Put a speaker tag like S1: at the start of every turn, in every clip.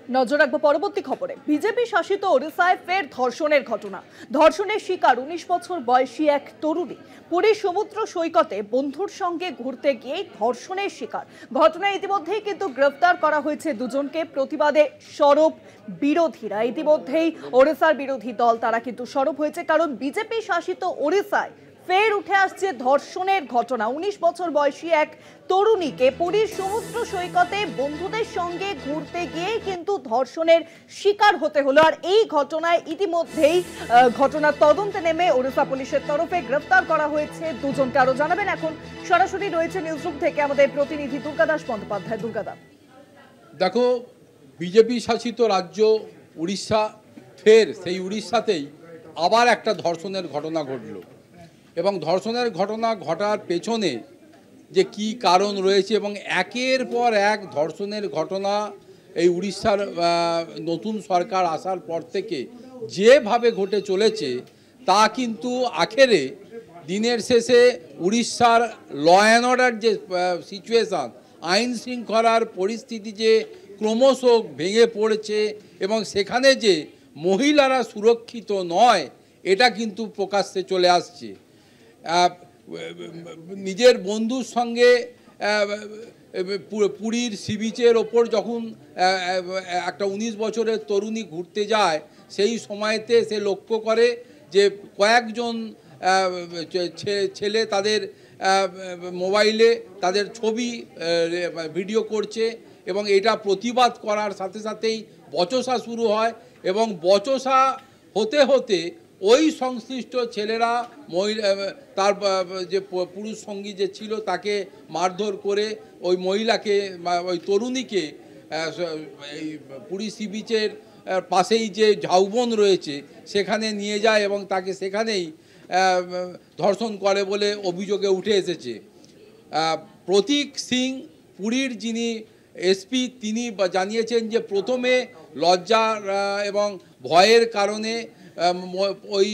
S1: নজর রাখবো পরবর্তী খবরে। বিজেপি শাসিত ওড়িশায় ফের ধর্ষণের ঘটনা। ধর্ষণের শিকার 19 বছর বয়সী এক তরুণী। পুরীর সমুদ্র সৈকতে বন্ধুর সঙ্গে ঘুরতে গিয়ে ধর্ষণের শিকার। ঘটনায় ইতিমধ্যেই কিন্তু গ্রেফতার করা হয়েছে দুজনকে। প্রতিবাদে সরব বিরোধীরা। ইতিমধ্যেই ওড়িশার বিরোধী দল তারা কিন্তু সরব হয়েছে, কারণ বিজেপি শাসিত ওড়িশায় ফের উঠে আসছে ধর্ষণের ঘটনা। 19 বছর বয়সী এক তরুণীকে পুরীর সমুদ্র সৈকতে বন্ধুদের সঙ্গে ঘুরতে গিয়ে কিন্তু ধর্ষণের শিকার হতে হলো। আর এই ঘটনায় ইতিমধ্যেই ঘটনার তদন্তে নেমে ওড়িশা পুলিশের তরফে গ্রেফতার করা হয়েছে দুজনকে। আরো জানাবেন এখন সরাসরি রয়েছে নিউজরুম থেকে আমাদের প্রতিনিধি দুর্গা দাস বন্দ্যোপাধ্যায়। দুর্গা দাস,
S2: দেখো, বিজেপি শাসিত রাজ্য উড়িষ্যা, ফের সেই উড়িষ্যাতেই আবার একটা ধর্ষণের ঘটনা ঘটল। এবং ধর্ষণের ঘটনা ঘটার পেছনে যে কি কারণ রয়েছে এবং একের পর এক ধর্ষণের ঘটনা এই উড়িষ্যার নতুন সরকার আসার পর থেকে যেভাবে ঘটে চলেছে তা কিন্তু আখেরে দিনের শেষে উড়িষ্যার ল অ্যান্ড অর্ডার যে সিচুয়েশান, আইন শৃঙ্খলার পরিস্থিতি যে ক্রমশ ভেঙে পড়েছে এবং সেখানে যে মহিলারা সুরক্ষিত নয় এটা কিন্তু প্রকাশ্যে চলে আসছে। নিজের বন্ধুর সঙ্গে পুরীর সি বিচের ওপর যখন একটা 19 বছরের তরুণী ঘুরতে যায়, সেই সময়তে সে লক্ষ্য করে যে কয়েকজন ছেলে তাদের মোবাইলে তাদের ছবি ভিডিও করছে এবং এটা প্রতিবাদ করার সাথে সাথেই বচসা শুরু হয় এবং বচসা হতে হতে ওই সংশ্লিষ্ট ছেলেরা তার যে পুরুষ সঙ্গী যে ছিল তাকে মারধর করে ওই মহিলাকে, ওই তরুণীকে এই পুরী সি বিচের পাশেই যে ঝাউবন রয়েছে সেখানে নিয়ে যায় এবং তাকে সেখানেই ধর্ষণ করে বলে অভিযোগে উঠে এসেছে। প্রতীক সিং, পুরীর যিনি এসপি, তিনি জানিয়েছেন যে প্রথমে লজ্জা এবং ভয়ের কারণে ওই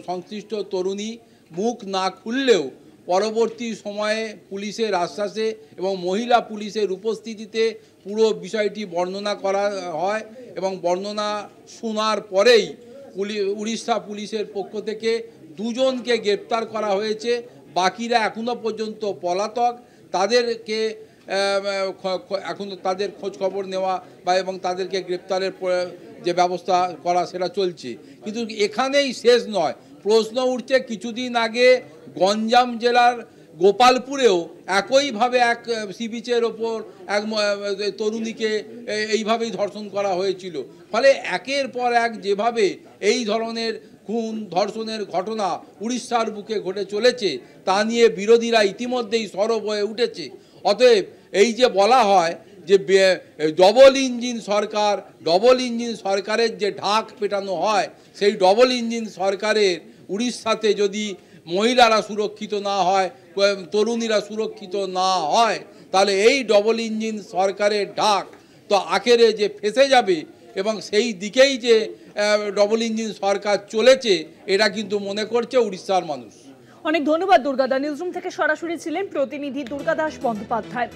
S2: সংশ্লিষ্ট তরুণী মুখ না খুললেও পরবর্তী সময়ে পুলিশের আশ্বাসে এবং মহিলা পুলিশের উপস্থিতিতে পুরো বিষয়টি বর্ণনা করা হয় এবং বর্ণনা শোনার পরেই উড়িষ্যা পুলিশের পক্ষ থেকে দুজনকে গ্রেপ্তার করা হয়েছে। বাকিরা এখনও পর্যন্ত পলাতক। তাদেরকে এখন তাদের খোঁজ খবর নেওয়া বা এবং তাদেরকে গ্রেপ্তারের যে ব্যবস্থা করা সেটা চলছে। কিন্তু এখানেই শেষ নয়। প্রশ্ন উঠছে, কিছুদিন আগে গঞ্জাম জেলার গোপালপুরেও একইভাবে এক সি বিচের ওপর এক তরুণীকে এইভাবেই ধর্ষণ করা হয়েছিল। ফলে একের পর এক যেভাবে এই ধরনের খুন ধর্ষণের ঘটনা উড়িষ্যার বুকে ঘটে চলেছে তা নিয়ে বিরোধীরা ইতিমধ্যেই সরব হয়ে উঠেছে। অতএব এই যে বলা হয় যে ডবল ইঞ্জিন সরকারের যে ঢাক পেটানো হয়, সেই ডবল ইঞ্জিন সরকারের উড়িষ্যাতে যদি মহিলারা সুরক্ষিত না হয়, তরুণীরা সুরক্ষিত না হয়, তাহলে এই ডবল ইঞ্জিন সরকারের ঢাক তো আখেরে যে ফেঁসে যাবে এবং সেই দিকেই যে ডবল ইঞ্জিন সরকার চলেছে এটা কিন্তু মনে করছে উড়িষ্যার মানুষ।
S1: অনেক ধন্যবাদ দুর্গা দা। নিউজরুম থেকে সরাসরি ছিলেন প্রতিনিধি দুর্গা দাস বন্দ্যোপাধ্যায়।